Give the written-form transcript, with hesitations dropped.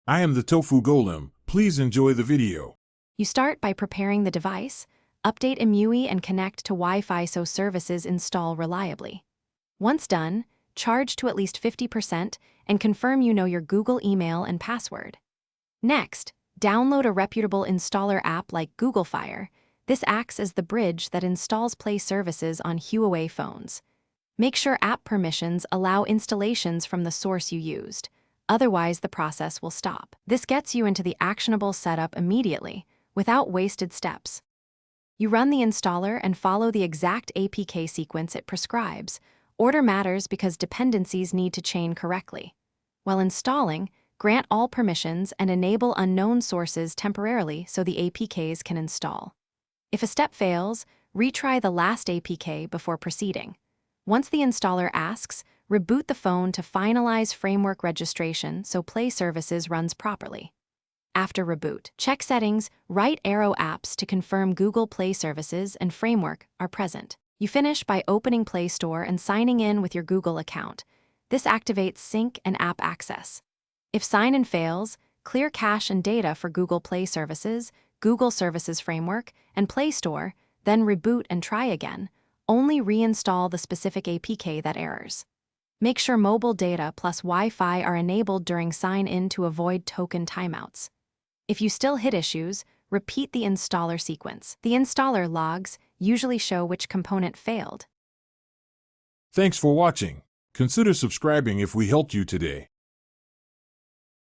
I am the Tofu Golem. Please enjoy the video. You start by preparing the device, update EMUI and connect to Wi-Fi so services install reliably. Once done, charge to at least 50% and confirm you know your Google email and password. Next, download a reputable installer app like Google Fire. This acts as the bridge that installs Play services on Huawei phones. Make sure app permissions allow installations from the source you used. Otherwise, the process will stop. This gets you into the actionable setup immediately, without wasted steps. You run the installer and follow the exact APK sequence it prescribes. Order matters because dependencies need to chain correctly. While installing, grant all permissions and enable unknown sources temporarily so the APKs can install. If a step fails, retry the last APK before proceeding. Once the installer asks, reboot the phone to finalize framework registration so Play Services runs properly. After reboot, check settings, right arrow apps to confirm Google Play Services and framework are present. You finish by opening Play Store and signing in with your Google account. This activates sync and app access. If sign-in fails, clear cache and data for Google Play Services, Google Services Framework, and Play Store, then reboot and try again. Only reinstall the specific APK that errors. Make sure mobile data plus Wi-Fi are enabled during sign-in to avoid token timeouts. If you still hit issues, repeat the installer sequence. The installer logs usually show which component failed. Thanks for watching. Consider subscribing if we helped you today.